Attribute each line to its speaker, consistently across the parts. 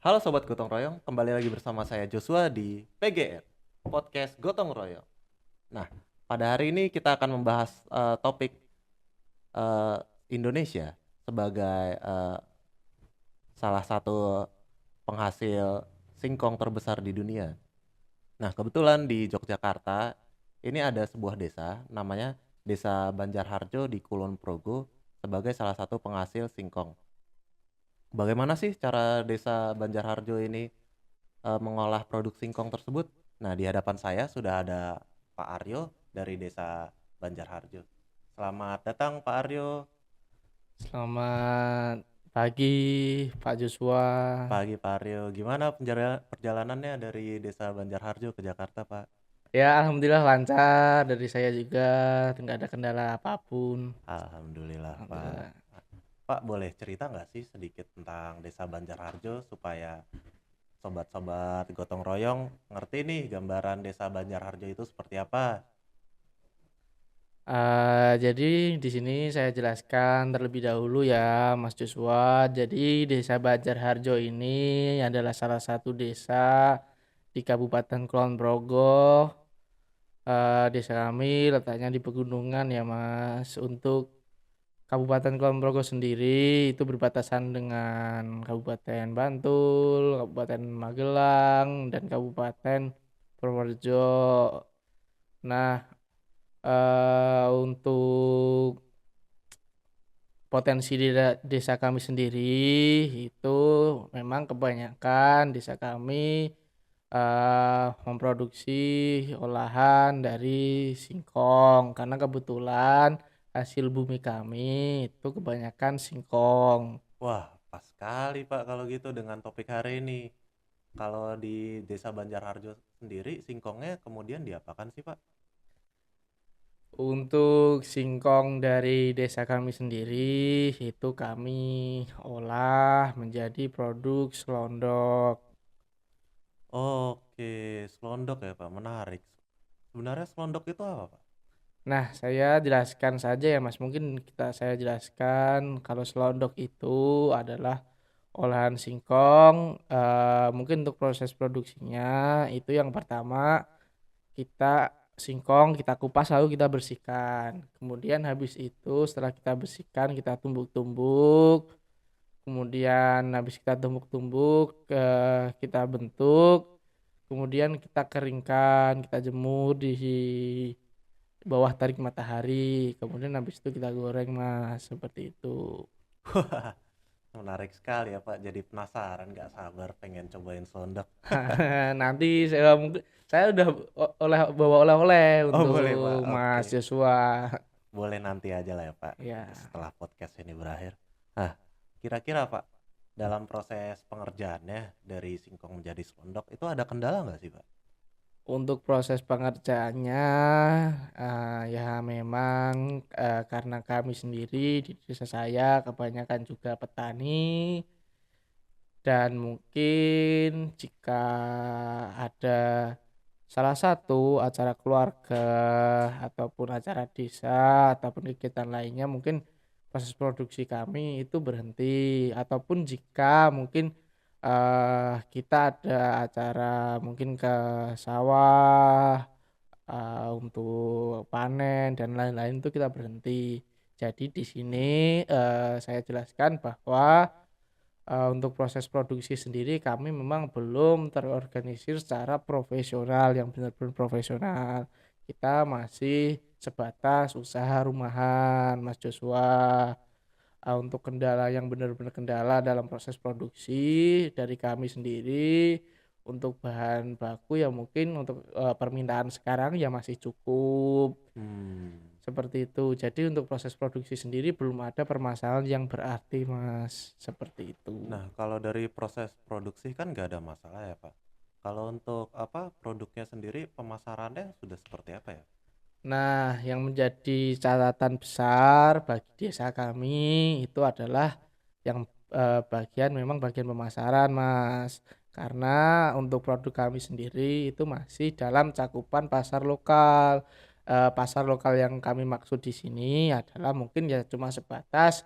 Speaker 1: Halo Sobat Gotong Royong, kembali lagi bersama saya Joshua di PGR, Podcast Gotong Royong. Nah, pada hari ini kita akan membahas topik eh, Indonesia sebagai salah satu penghasil singkong terbesar di dunia. Nah, kebetulan di Yogyakarta ini ada sebuah desa namanya Desa Banjarharjo di Kulon Progo sebagai salah satu penghasil singkong. Bagaimana sih cara Desa Banjarharjo ini mengolah produk singkong tersebut? Nah, di hadapan saya sudah ada Pak Aryo dari Desa Banjarharjo. Selamat datang Pak Aryo.
Speaker 2: Selamat pagi Pak Joshua.
Speaker 1: Pagi Pak Aryo. Gimana perjalanannya dari Desa Banjarharjo ke Jakarta, Pak?
Speaker 2: Ya, alhamdulillah lancar dari saya juga, nggak ada kendala apapun.
Speaker 1: Alhamdulillah, Pak.
Speaker 2: Alhamdulillah.
Speaker 1: Pak, boleh cerita nggak sih sedikit tentang Desa Banjarharjo supaya sobat-sobat gotong royong ngerti nih gambaran Desa Banjarharjo itu seperti apa?
Speaker 2: Jadi di sini saya jelaskan terlebih dahulu ya, Mas Joshua. Jadi Desa Banjarharjo ini adalah salah satu desa di Kabupaten Kulon Progo. Desa kami letaknya di pegunungan ya, Mas. Untuk Kabupaten Kulon Progo sendiri itu berbatasan dengan Kabupaten Bantul, Kabupaten Magelang, dan Kabupaten Purworejo. Nah, untuk potensi di desa kami sendiri itu memang kebanyakan desa kami memproduksi olahan dari singkong karena kebetulan hasil bumi kami itu kebanyakan singkong.
Speaker 1: Wah, pas sekali Pak kalau gitu dengan topik hari ini. Kalau di Desa Banjarharjo sendiri, singkongnya kemudian diapakan sih Pak?
Speaker 2: Untuk singkong dari desa kami sendiri itu kami olah menjadi produk selondok.
Speaker 1: Oke, selondok ya Pak, menarik. Sebenarnya selondok itu apa Pak?
Speaker 2: Nah, saya jelaskan saja ya Mas. Mungkin saya jelaskan kalau selondok itu adalah olahan singkong. Mungkin untuk proses produksinya itu yang pertama kita singkong kita kupas lalu kita bersihkan. Kemudian habis itu setelah kita bersihkan kita tumbuk-tumbuk. Kemudian habis kita tumbuk-tumbuk kita bentuk. Kemudian kita keringkan, kita jemur di bawah terik matahari. Kemudian habis itu kita goreng Mas, seperti itu.
Speaker 1: Menarik sekali ya Pak, jadi penasaran, nggak sabar pengen cobain selondok.
Speaker 2: Nanti saya udah bawa oleh-oleh
Speaker 1: Oh boleh Pak,
Speaker 2: untuk
Speaker 1: oke.
Speaker 2: Mas Joshua.
Speaker 1: Boleh nanti aja lah ya Pak,
Speaker 2: Ya.
Speaker 1: setelah podcast ini berakhir. Nah, kira-kira Pak, dalam proses pengerjaannya dari singkong menjadi selondok, itu ada kendala nggak sih Pak?
Speaker 2: Untuk proses pengerjaannya, ya memang, karena kami sendiri di desa saya kebanyakan juga petani, dan mungkin jika ada salah satu acara keluarga ataupun acara desa ataupun kegiatan lainnya mungkin proses produksi kami itu berhenti, ataupun jika mungkin kita ada acara mungkin ke sawah untuk panen dan lain-lain itu kita berhenti. Jadi di sini saya jelaskan bahwa untuk proses produksi sendiri kami memang belum terorganisir secara profesional, yang benar-benar profesional. Kita masih sebatas usaha rumahan, Mas Joshua. Untuk kendala yang benar-benar kendala dalam proses produksi dari kami sendiri, untuk bahan baku ya mungkin untuk permintaan sekarang ya masih cukup.
Speaker 1: Hmm.
Speaker 2: Seperti itu. Jadi untuk proses produksi sendiri belum ada permasalahan yang berarti, Mas. Seperti itu.
Speaker 1: Nah, kalau dari proses produksi kan nggak ada masalah ya Pak. Kalau untuk apa produknya sendiri, pemasarannya sudah seperti apa ya?
Speaker 2: Nah, yang menjadi catatan besar bagi desa kami itu adalah yang bagian pemasaran, Mas. Karena untuk produk kami sendiri itu masih dalam cakupan pasar lokal. Pasar lokal yang kami maksud di sini adalah mungkin ya cuma sebatas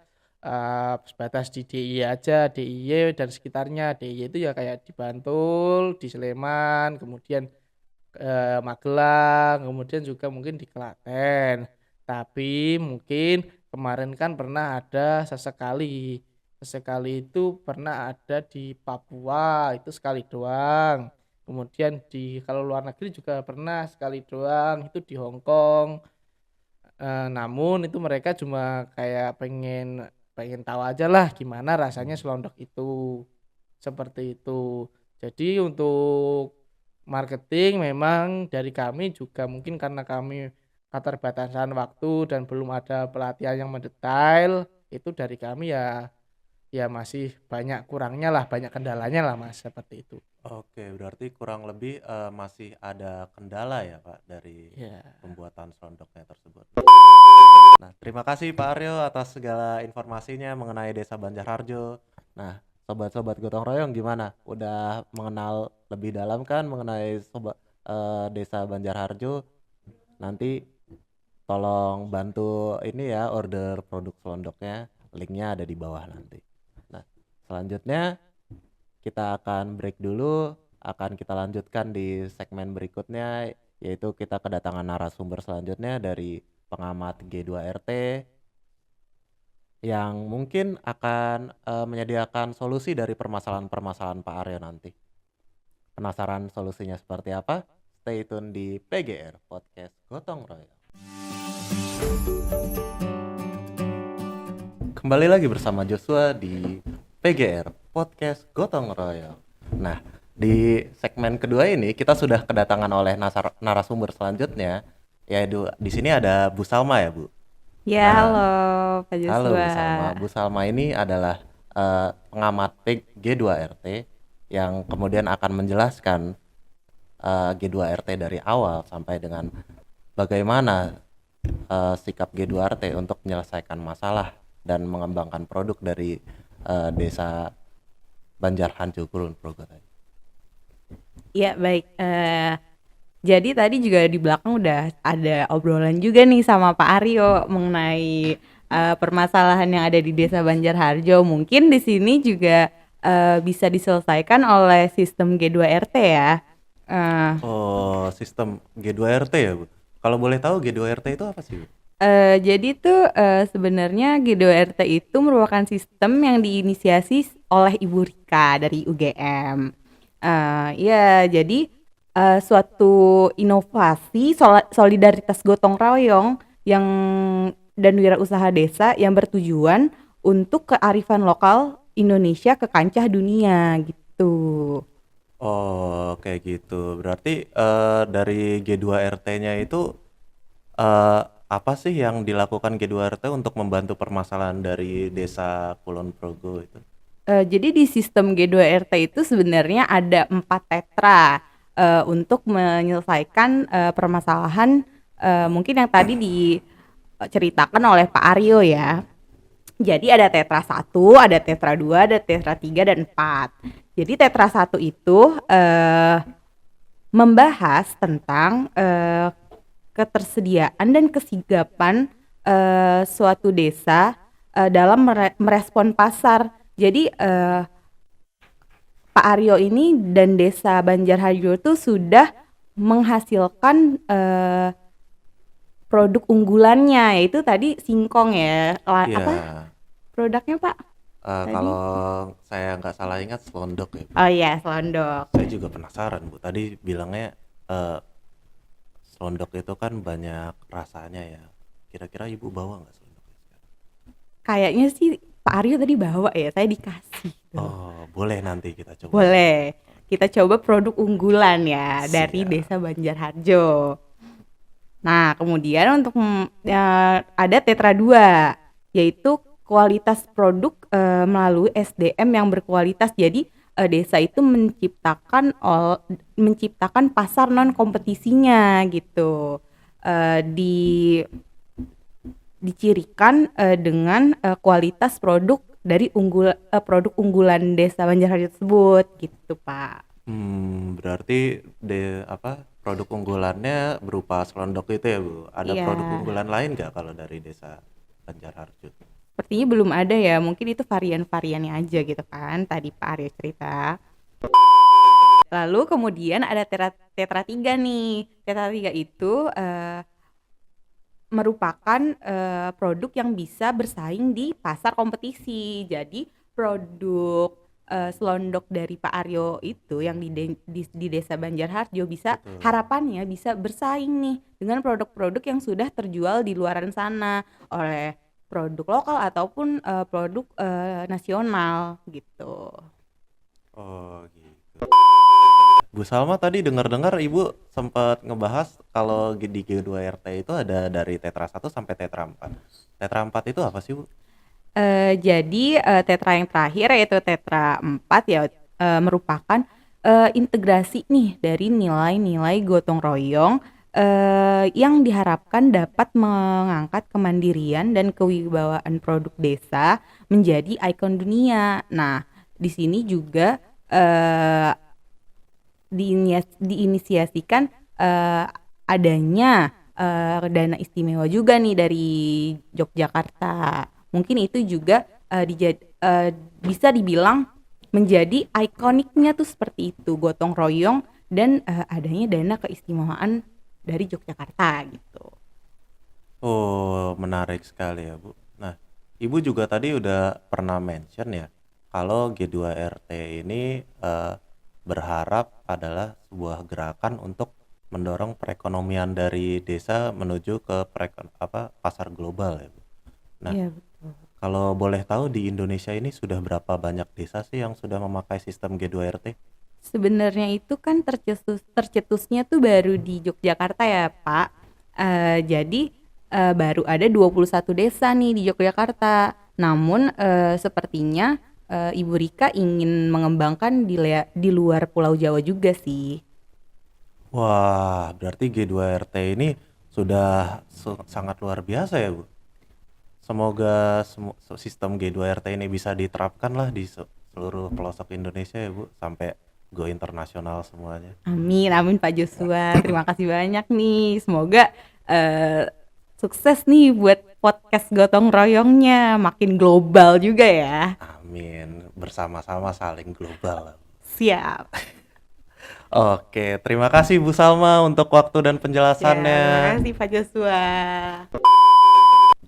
Speaker 2: sebatas di DIY aja, DIY dan sekitarnya. DIY itu ya kayak di Bantul, di Sleman, kemudian Magelang, kemudian juga mungkin di Klaten. Tapi mungkin kemarin kan pernah ada sesekali itu pernah ada di Papua, itu sekali doang. Kemudian kalau luar negeri juga pernah sekali doang, itu di Hong Kong. Namun itu mereka cuma kayak pengen pengen tahu aja lah gimana rasanya selondok itu, seperti itu. Jadi untuk marketing memang dari kami juga mungkin karena kami keterbatasan waktu dan belum ada pelatihan yang mendetail, itu dari kami ya masih banyak kurangnya lah, banyak kendalanya lah Mas, seperti itu.
Speaker 1: Oke, berarti kurang lebih masih ada kendala ya Pak dari
Speaker 2: Ya.
Speaker 1: pembuatan selondoknya tersebut. Nah, terima kasih Pak Aryo atas segala informasinya mengenai Desa Banjarharjo. Nah, sobat-sobat gotong royong gimana? Udah mengenal lebih dalam kan mengenai Desa Banjarharjo? Nanti tolong bantu ini ya order produk selondoknya. Linknya ada di bawah nanti. Nah, selanjutnya kita akan break dulu, akan kita lanjutkan di segmen berikutnya, yaitu kita kedatangan narasumber selanjutnya dari pengamat G2RT yang mungkin akan menyediakan solusi dari permasalahan-permasalahan Pak Aryo nanti. Penasaran solusinya seperti apa? Stay tune di PGR Podcast Gotong Royong. Kembali lagi bersama Joshua di PGR Podcast Gotong Royong. Nah, di segmen kedua ini kita sudah kedatangan oleh narasumber selanjutnya, yaitu di sini ada Bu Salma ya, Bu.
Speaker 3: Ya,
Speaker 1: Nah,
Speaker 3: halo Pak
Speaker 1: halo
Speaker 3: Joshua.
Speaker 1: Bu Salma. Bu Salma ini adalah pengamat G2RT yang kemudian akan menjelaskan G2RT dari awal sampai dengan bagaimana sikap G2RT untuk menyelesaikan masalah dan mengembangkan produk dari Desa Banjarharjo Kulon Progo tadi.
Speaker 3: Ya, baik. Jadi tadi juga di belakang udah ada obrolan juga nih sama Pak Aryo mengenai permasalahan yang ada di Desa Banjarharjo. Mungkin di sini juga bisa diselesaikan oleh sistem G2RT ya.
Speaker 1: Oh, sistem G2RT ya, Bu? Kalau boleh tahu G2RT itu apa sih, Bu?
Speaker 3: Jadi tuh sebenarnya G2RT itu merupakan sistem yang diinisiasi oleh Ibu Rika dari UGM. Ya, jadi suatu inovasi solidaritas gotong royong yang dan wirausaha desa yang bertujuan untuk kearifan lokal Indonesia ke kancah dunia gitu.
Speaker 1: Oh, kayak gitu. Berarti dari G2RT-nya itu apa sih yang dilakukan G2RT untuk membantu permasalahan dari Desa Kulon Progo itu?
Speaker 3: Jadi di sistem G2RT itu sebenarnya ada 4 tetra untuk menyelesaikan permasalahan mungkin yang tadi diceritakan oleh Pak Aryo ya. Jadi ada tetra 1, ada tetra 2, ada tetra 3 dan 4. Jadi tetra 1 itu membahas tentang ketersediaan dan kesigapan suatu desa dalam merespon pasar. Jadi Pak Aryo ini dan Desa Banjarharjo itu sudah menghasilkan produk unggulannya, yaitu tadi singkong ya.
Speaker 1: Iya.
Speaker 3: Apa produknya Pak?
Speaker 1: Kalau saya nggak salah ingat selondok ya, Bu.
Speaker 3: Oh iya, selondok.
Speaker 1: Saya juga penasaran, Bu. Tadi bilangnya selondok itu kan banyak rasanya ya. Kira-kira Ibu bawa nggak selondoknya sekarang?
Speaker 3: Kayaknya sih Pak Aryo tadi bawa ya, saya dikasih.
Speaker 1: Oh, boleh nanti kita coba.
Speaker 3: Boleh. Kita coba produk unggulan ya dari
Speaker 1: Siap.
Speaker 3: Desa Banjarharjo. Nah, kemudian untuk ada tetra 2, yaitu kualitas produk melalui SDM yang berkualitas. Jadi desa itu menciptakan pasar non kompetisinya gitu. Dicirikan dengan kualitas produk dari produk unggulan Desa Banjarharjo tersebut gitu, Pak.
Speaker 1: Berarti produk unggulannya berupa selondok itu ya, Bu. Ada
Speaker 3: Iya.
Speaker 1: produk unggulan lain nggak kalau dari Desa Banjarharjo?
Speaker 3: sepertinya belum ada ya, mungkin itu varian-variannya aja gitu kan, tadi Pak Aryo cerita. Lalu kemudian ada Tetra 3 nih. Tetra 3 itu merupakan produk yang bisa bersaing di pasar kompetisi. Jadi produk selondok dari Pak Aryo itu yang di Desa Banjarharjo bisa
Speaker 1: Betul.
Speaker 3: harapannya bisa bersaing nih dengan produk-produk yang sudah terjual di luaran sana oleh produk lokal ataupun produk nasional gitu.
Speaker 1: Oh gitu. Bu Salma tadi dengar-dengar Ibu sempat ngebahas kalau di G2RT itu ada dari Tetra 1 sampai Tetra 4. Tetra 4 itu apa sih, Bu?
Speaker 3: Jadi tetra yang terakhir yaitu tetra 4 ya merupakan integrasi nih dari nilai-nilai gotong royong yang diharapkan dapat mengangkat kemandirian dan kewibawaan produk desa menjadi ikon dunia. Nah, di sini juga diinisiasikan adanya dana istimewa juga nih dari Yogyakarta. Mungkin itu juga bisa dibilang menjadi ikoniknya tuh seperti itu, gotong royong dan adanya dana keistimewaan dari Yogyakarta gitu.
Speaker 1: Oh, menarik sekali ya, Bu. Nah, Ibu juga tadi udah pernah mention ya, kalau G2RT ini berharap adalah sebuah gerakan untuk mendorong perekonomian dari desa menuju ke pasar global ya, Bu. Nah,
Speaker 3: Iya betul.
Speaker 1: kalau boleh tahu di Indonesia ini sudah berapa banyak desa sih yang sudah memakai sistem G2RT?
Speaker 3: Sebenarnya itu kan tercetusnya tuh baru di Yogyakarta ya Pak. Jadi baru ada 21 desa nih di Yogyakarta. Namun sepertinya Ibu Rika ingin mengembangkan di luar Pulau Jawa juga sih.
Speaker 1: Wah, berarti G2RT ini sudah sangat luar biasa ya, Bu. Semoga sistem G2RT ini bisa diterapkan lah di seluruh pelosok Indonesia ya, Bu, sampai go internasional semuanya.
Speaker 3: Amin, amin Pak Joshua. Terima kasih banyak nih. Semoga sukses nih buat podcast gotong royongnya makin global juga ya.
Speaker 1: Amin, bersama-sama saling global.
Speaker 3: Siap.
Speaker 1: Oke, terima kasih Bu Salma untuk waktu dan
Speaker 3: Ya,
Speaker 1: penjelasannya.
Speaker 3: terima kasih Pak Joshua.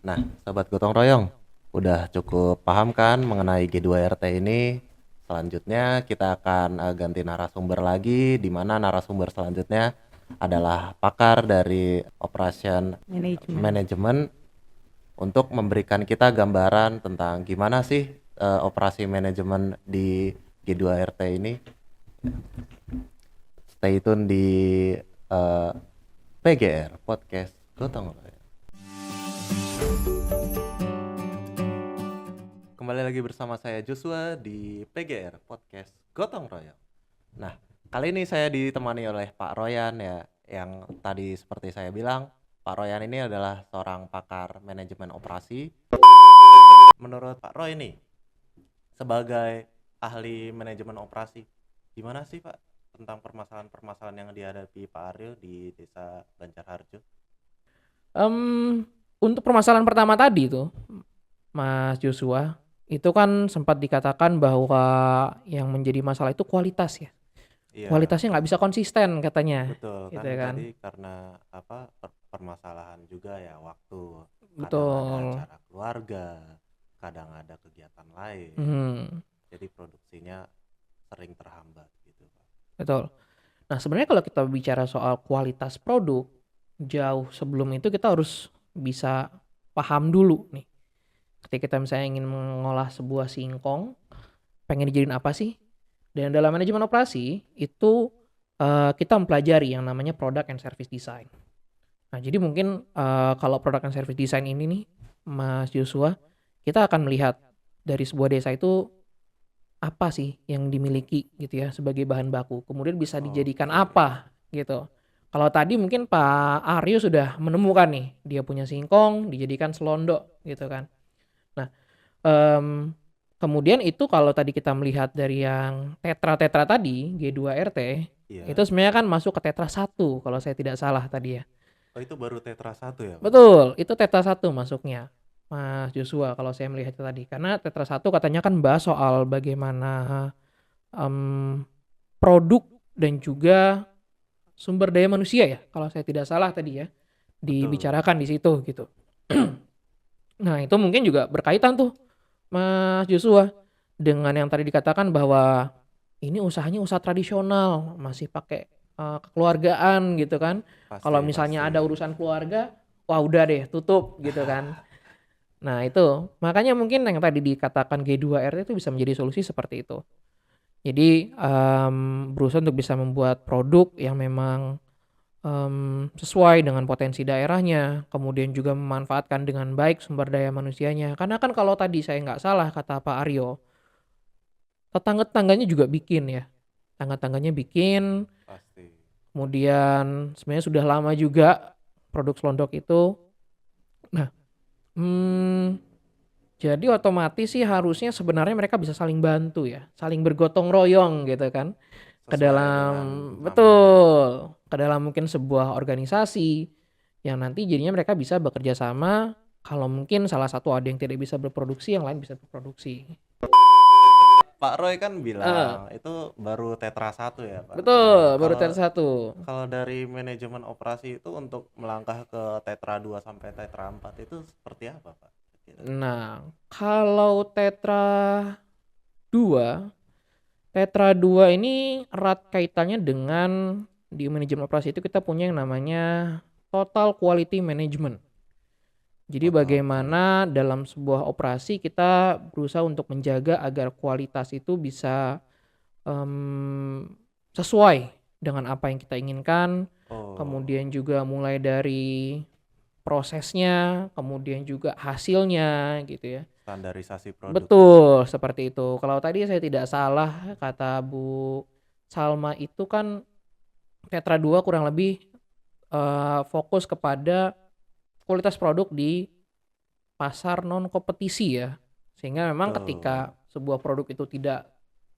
Speaker 1: Nah, Sobat Gotong Royong, udah cukup paham kan mengenai G2RT ini? Selanjutnya kita akan ganti narasumber lagi, di mana narasumber selanjutnya adalah pakar dari operation manajemen untuk memberikan kita gambaran tentang gimana sih operasi manajemen di G2RT ini. Stay tune di PGR Podcast Gotong Royong. Kembali lagi bersama saya Joshua di PGR Podcast Gotong Royong. Nah, kali ini saya ditemani oleh Pak Royan ya, yang tadi seperti saya bilang, Pak Royan ini adalah seorang pakar manajemen operasi. Menurut Pak Roy nih, sebagai ahli manajemen operasi, gimana sih Pak tentang permasalahan-permasalahan yang dihadapi Pak Aryo di Desa Banjarharjo?
Speaker 2: Untuk permasalahan pertama tadi itu, Mas Joshua, itu kan sempat dikatakan bahwa yang menjadi masalah itu kualitas ya.
Speaker 1: Iya,
Speaker 2: Kualitasnya nggak bisa konsisten katanya,
Speaker 1: betul
Speaker 2: gitu
Speaker 1: kan
Speaker 2: kan.
Speaker 1: tadi karena permasalahan juga ya waktu. Kadang ada
Speaker 2: Betul.
Speaker 1: acara keluarga, kadang ada kegiatan lain. Jadi produksinya sering terhambat gitu, Pak.
Speaker 2: Betul. Nah, sebenarnya kalau kita bicara soal kualitas produk, jauh sebelum itu kita harus bisa paham dulu nih. Ketika kita misalnya ingin mengolah sebuah singkong, pengen dijadiin apa sih? Dan dalam manajemen operasi itu kita mempelajari yang namanya product and service design. Nah, jadi mungkin kalau product and service design ini nih, Mas Joshua, kita akan melihat dari sebuah desa itu apa sih yang dimiliki gitu ya sebagai bahan baku. Kemudian bisa dijadikan apa gitu. Kalau tadi mungkin Pak Aryo sudah menemukan nih, dia punya singkong dijadikan selondok gitu kan. Nah, kemudian itu kalau tadi kita melihat dari yang tetra tadi, G2RT,
Speaker 1: Iya.
Speaker 2: itu sebenarnya kan masuk ke tetra 1 kalau saya tidak salah tadi ya.
Speaker 1: Oh, itu baru tetra 1 ya, Pak?
Speaker 2: Betul, itu tetra 1 masuknya.
Speaker 4: Mas Joshua kalau saya melihat tadi. Karena Tetra 1 katanya kan bahas soal bagaimana produk dan juga sumber daya manusia ya, kalau saya tidak salah tadi ya,
Speaker 1: Betul.
Speaker 4: dibicarakan di situ gitu. Nah, itu mungkin juga berkaitan tuh Mas Joshua dengan yang tadi dikatakan bahwa ini usahanya usaha tradisional, masih pakai kekeluargaan gitu kan. Kalau
Speaker 1: Pasti,
Speaker 4: misalnya
Speaker 1: pasti.
Speaker 4: ada urusan keluarga, wah udah deh tutup gitu kan. Nah, itu makanya mungkin yang tadi dikatakan G2RT itu bisa menjadi solusi seperti itu. Jadi berusaha untuk bisa membuat produk yang memang sesuai dengan potensi daerahnya, kemudian juga memanfaatkan dengan baik sumber daya manusianya. Karena kan kalau tadi saya nggak salah kata Pak Aryo, tetangga-tetangganya juga bikin ya. Tetangga-tetangganya bikin,
Speaker 1: Pasti.
Speaker 4: kemudian sebenarnya sudah lama juga produk selondok itu. Nah, jadi otomatis sih harusnya sebenarnya mereka bisa saling bantu ya, saling bergotong royong gitu kan. Ke
Speaker 1: Sesuai
Speaker 4: dalam
Speaker 1: dengan namanya ya.
Speaker 4: betul, ke dalam mungkin sebuah organisasi yang nanti jadinya mereka bisa bekerja sama. Kalau mungkin salah satu ada yang tidak bisa berproduksi, yang lain bisa berproduksi.
Speaker 1: Pak Roy kan
Speaker 4: Eh,
Speaker 1: bilang itu baru Tetra 1 ya, Pak. Nah,
Speaker 4: betul, baru
Speaker 1: kalau
Speaker 4: T1.
Speaker 1: kalau dari manajemen operasi itu untuk melangkah ke Tetra 2 sampai Tetra 4 itu seperti apa, Pak?
Speaker 4: Nah, kalau dua, Tetra 2 ini erat kaitannya dengan di manajemen operasi itu kita punya yang namanya Total Quality Management. Jadi
Speaker 1: Total
Speaker 4: bagaimana
Speaker 1: quality.
Speaker 4: dalam sebuah operasi kita berusaha untuk menjaga agar kualitas itu bisa sesuai dengan apa yang kita inginkan.
Speaker 1: Oh,
Speaker 4: Kemudian juga mulai dari prosesnya, kemudian juga hasilnya gitu ya.
Speaker 1: standarisasi produk ya.
Speaker 4: Betul, seperti itu. Kalau tadi saya tidak salah kata Bu Salma itu kan Tetra 2 kurang lebih fokus kepada kualitas produk di pasar non kompetisi ya. Sehingga memang
Speaker 1: Betul.
Speaker 4: ketika sebuah produk itu tidak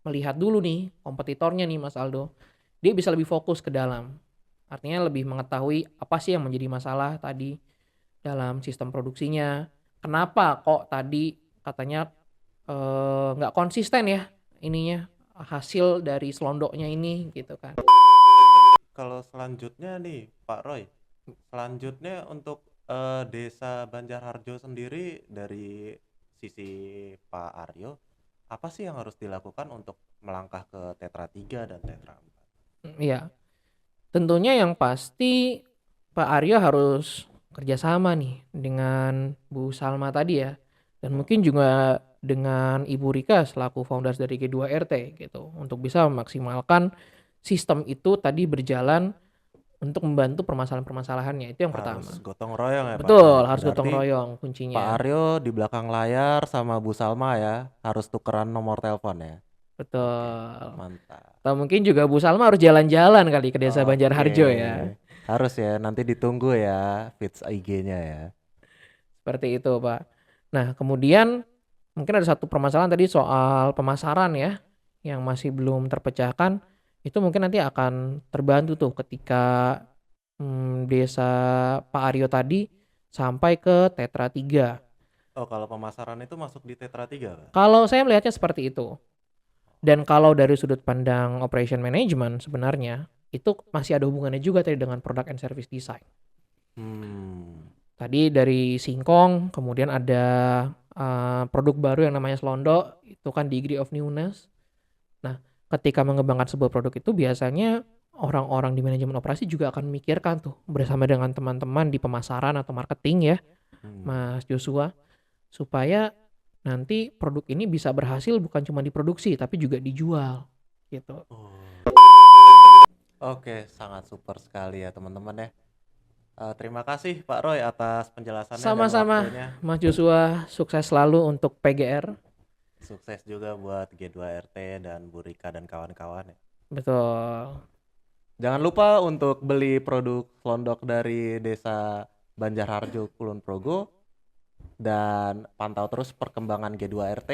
Speaker 4: melihat dulu nih kompetitornya nih Mas Aldo, dia bisa lebih fokus ke dalam. Artinya lebih mengetahui apa sih yang menjadi masalah tadi dalam sistem produksinya. Kenapa kok tadi katanya nggak konsisten ya ininya hasil dari selondoknya ini gitu kan.
Speaker 1: Kalau selanjutnya nih, Pak Roy, selanjutnya untuk Desa Banjarharjo sendiri dari sisi Pak Aryo, apa sih yang harus dilakukan untuk melangkah ke Tetra 3 dan Tetra 4?
Speaker 4: Iya, tentunya yang pasti Pak Aryo harus kerjasama nih dengan Bu Salma tadi ya. Dan
Speaker 1: Oh,
Speaker 4: mungkin juga dengan Ibu Rika selaku founders dari G2RT gitu. Untuk bisa memaksimalkan sistem itu tadi berjalan untuk membantu permasalahan-permasalahannya. Itu yang
Speaker 1: harus
Speaker 4: pertama.
Speaker 1: gotong royong ya Pak Roy.
Speaker 4: Betul, harus gotong
Speaker 1: Berarti
Speaker 4: royong
Speaker 1: Pak
Speaker 4: kuncinya.
Speaker 1: Aryo di belakang layar sama Bu Salma ya, harus tukeran nomor telepon ya. Oke,
Speaker 4: Betul.
Speaker 1: mantap.
Speaker 4: Atau mungkin juga Bu Salma harus jalan-jalan kali ke Desa
Speaker 1: Oke,
Speaker 4: Banjarharjo ya.
Speaker 1: harus ya, nanti ditunggu ya feeds IG-nya ya.
Speaker 4: Seperti itu, Pak. Nah, kemudian mungkin ada satu permasalahan tadi soal pemasaran ya, yang masih belum terpecahkan. Itu mungkin nanti akan terbantu tuh ketika desa Pak Aryo tadi sampai ke Tetra 3.
Speaker 1: Oh, kalau pemasaran itu masuk di Tetra 3, Pak?
Speaker 4: Kalau saya melihatnya seperti itu. Dan kalau dari sudut pandang operation management sebenarnya, itu masih ada hubungannya juga tadi dengan product and service design.
Speaker 1: Hmm.
Speaker 4: Tadi dari singkong, kemudian ada produk baru yang namanya Slondo, itu kan degree of newness. Nah, ketika mengembangkan sebuah produk itu biasanya orang-orang di manajemen operasi juga akan memikirkan tuh bersama dengan teman-teman di pemasaran atau marketing ya,
Speaker 1: Hmm.
Speaker 4: Mas Joshua, supaya nanti produk ini bisa berhasil bukan cuma diproduksi tapi juga dijual gitu.
Speaker 1: Oh. Oke, sangat super sekali ya teman-teman ya. Terima kasih Pak Roy atas penjelasannya dan
Speaker 4: Sama-sama
Speaker 1: waktunya.
Speaker 4: Mas Joshua, sukses selalu untuk PGR.
Speaker 1: Sukses juga buat G2RT dan Bu Rika dan kawan-kawan ya.
Speaker 4: Betul.
Speaker 1: Jangan lupa untuk beli produk Londok dari Desa Banjarharjo Kulon Progo dan pantau terus perkembangan G2RT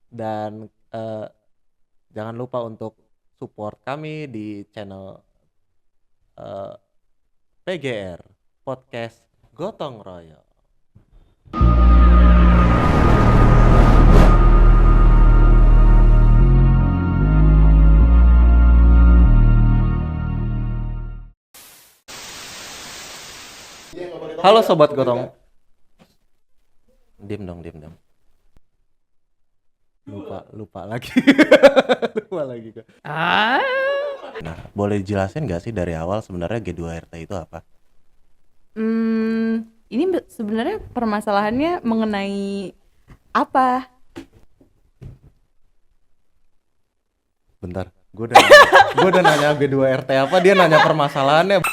Speaker 1: dan jangan lupa untuk support kami di channel PGR Podcast Gotong Royong. Halo sobat gotong. Diam dong. Lupa lagi. Lupa lagi gua. Nah, boleh dijelasin nggak sih dari awal sebenarnya G2RT itu apa?
Speaker 3: Ini sebenarnya permasalahannya mengenai apa?
Speaker 1: Bentar, gue udah nanya G2RT apa, dia nanya permasalahannya.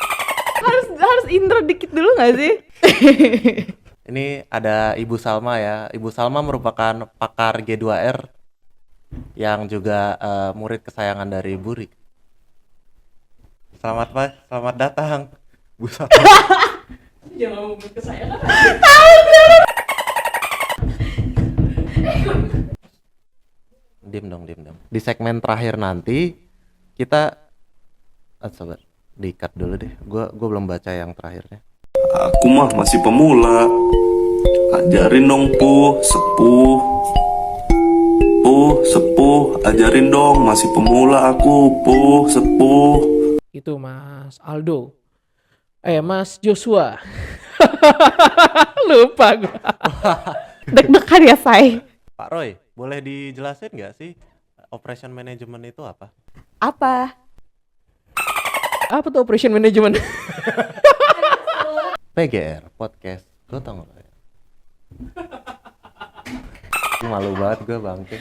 Speaker 3: Harus intro dikit dulu nggak sih?
Speaker 1: Ini ada Ibu Salma ya. Ibu Salma merupakan pakar G2R yang juga murid kesayangan dari Ibu Rik. Selamat datang, Bu Salma.
Speaker 4: Jangan ngomong kesayangan.
Speaker 1: Diam dong. Di segmen terakhir nanti kita sabar, di-cut dulu deh. Gua belum baca yang terakhirnya.
Speaker 5: Aku mah masih pemula. Ajarin dong sepuh. Sepuh, ajarin dong, masih pemula aku, sepuh.
Speaker 4: Itu Mas Aldo. Mas Joshua. Lupa gua.
Speaker 3: Deg-degan ya, Say.
Speaker 1: Pak Roy, boleh dijelasin nggak sih operation management itu apa?
Speaker 3: Apa?
Speaker 4: Apa tuh operation management?
Speaker 1: PGR Podcast Gotong Royong. Malu banget gue bangke.